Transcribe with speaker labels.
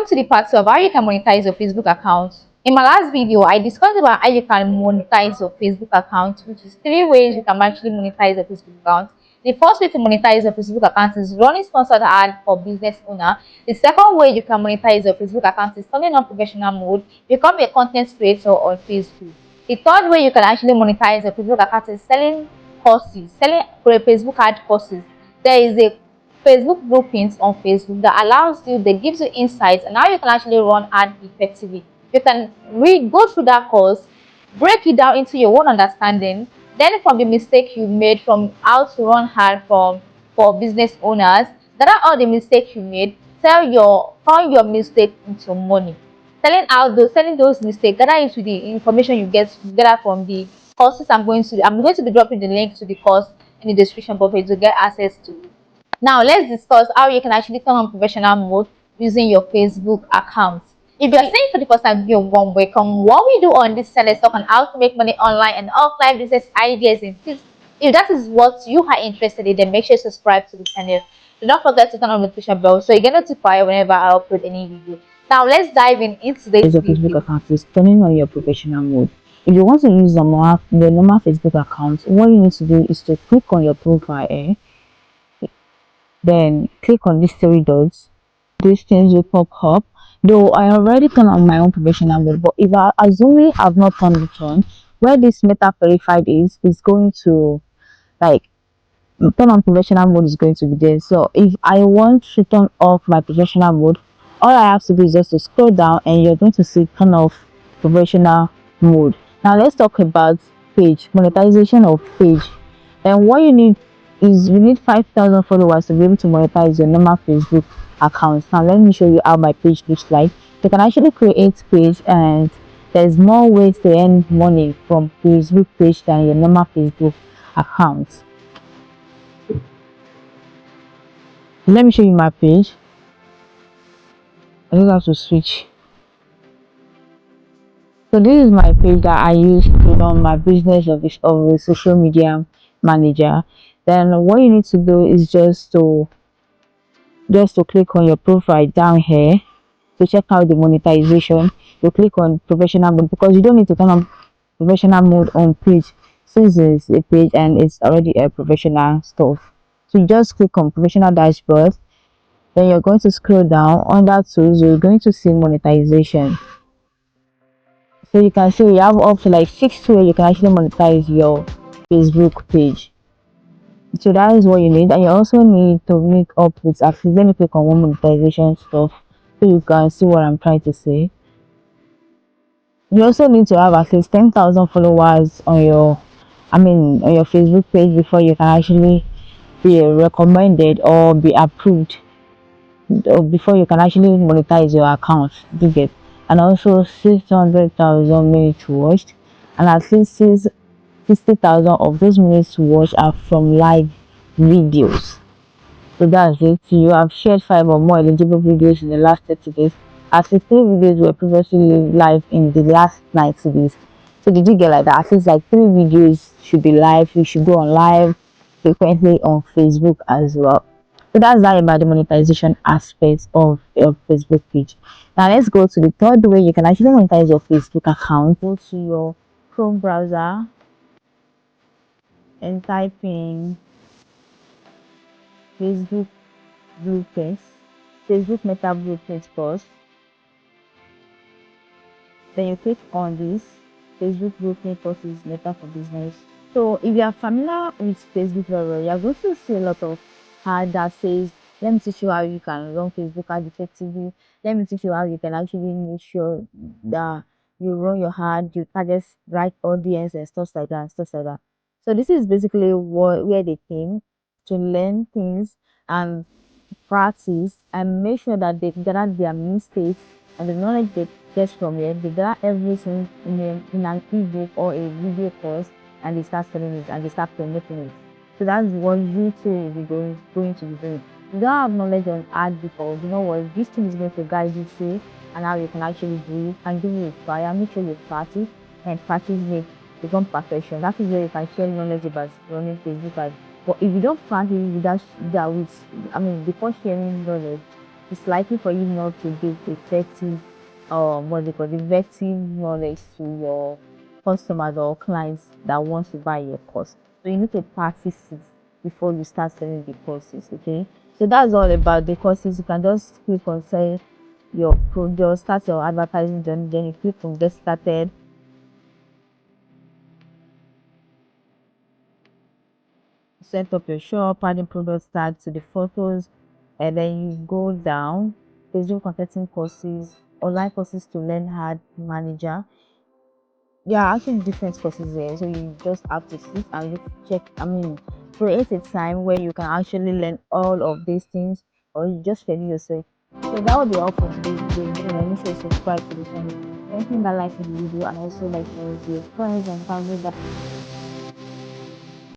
Speaker 1: Welcome to the part 2 of how you can monetize your Facebook account. In my last video, I discussed about how you can monetize your Facebook account, which is 3 ways you can actually monetize your Facebook account. The first way to monetize your Facebook account is running sponsored ad for business owner. The second way you can monetize your Facebook account is turning on professional mode, become a content creator on Facebook. The third way you can actually monetize your Facebook account is selling courses, selling Facebook ad courses. There is a Facebook groupings on Facebook that allows you, that gives you insights and how you can actually run ad effectively. You can go through that course, break it down into your own understanding, then from the mistake you made, from how to run ad for business owners, that are all the mistakes you made, turn your mistake into money. Selling those mistakes, gather into the information you get gather from the courses I'm going to be dropping the link to the course in the description box for you to get access to. Now, let's discuss how you can actually turn on professional mode using your Facebook account. If you're saying for the first time, you're warm welcome. What we do on this channel is talk on how to make money online and offline business ideas and tips. If that is what you are interested in, then make sure to subscribe to the channel. Do not forget to turn on the notification bell so you get notified whenever I upload any video. Now, let's dive into this
Speaker 2: Your Facebook
Speaker 1: video.
Speaker 2: account is turning on your professional mode. If you want to use the normal Facebook account, what you need to do is to click on your profile, then click on these 3 dots. These things will pop up. Though I already turned on my own professional mode, but if I assuming have not turned it on, where this meta verified is going to, like, turn on professional mode is going to be there. So if I want to turn off my professional mode, all I have to do is just to scroll down and you're going to see turn off professional mode. Now let's talk about page monetization of page. And what you need is you need 5,000 followers to be able to monetize your normal Facebook account. Now let me show you how my page looks like. You can actually create page, and there's more ways to earn money from Facebook page than your normal Facebook account. Let me show you my page. I just have to switch. So this is my page that I use to run my business of a social media manager. Then what you need to do is just to click on your profile down here to check out the monetization. You click on professional mode because you don't need to turn on professional mode on page, since it's a page and it's already a professional stuff. So you just click on professional dashboard. Then you're going to scroll down under tools. You're going to see monetization. So you can see we have up to like 6 ways you can actually monetize your Facebook page. So that is what you need, and you also need to meet up with access. Let me click on one monetization stuff so you can see what I'm trying to say. You also need to have at least 10,000 followers on on your Facebook page before you can actually be recommended or be approved, or before you can actually monetize your account. You get, and also 600,000 minutes watched, and at least 60,000 of those minutes watched are from live videos. So that's it. You have shared 5 or more eligible videos in the last 30 days. At least 3 videos were previously live in the last 90 days. So did you get like that? At least like 3 videos should be live. You should go on live frequently on Facebook as well. So that's that about the monetization aspect of your Facebook page. Now let's go to the third way you can actually monetize your Facebook account. Go to your Chrome browser and type in Facebook blueprints, Facebook Meta Blueprints first. Then you click on this Facebook Blueprint courses Meta for Business. So if you are familiar with Facebook very well, you are going to see a lot of ad that says, let me teach you how you can run Facebook ad effectively. Let me teach you how you can actually make sure that you run your ad, you target right audience and stuff like that, and stuff like that. So this is basically where they came to learn things and practice and make sure that they gather their mistakes and the knowledge they get from it. They gather everything in an ebook or a video course, and they start selling it and they start promoting it. So that's what you too will be going to be doing. You don't have knowledge on ad before, you know what, this thing is going to guide you through and how you can actually do it and give you a try. Make sure you practice, and practice makes become perfection. That is where you can share knowledge about running Facebook ads. But if you don't practice with that with, before sharing knowledge, it's likely for you not to give effective what they call effective knowledge to your customers or clients that want to buy your course. So you need to practice it before you start selling the courses. Okay, so that's all about the courses. You can just click on say your product, start your advertising journey, then you click on get started, set up your shop, adding product tag to the photos, and then you go down Facebook marketing courses, online courses to learn ad manager. There are actually different courses there, so you just have to sit and you check. Create a time where you can actually learn all of these things, or you just schedule yourself. So that would be all for this video. Make sure you subscribe to the channel. Anything that like the video and also like share with your friends and family that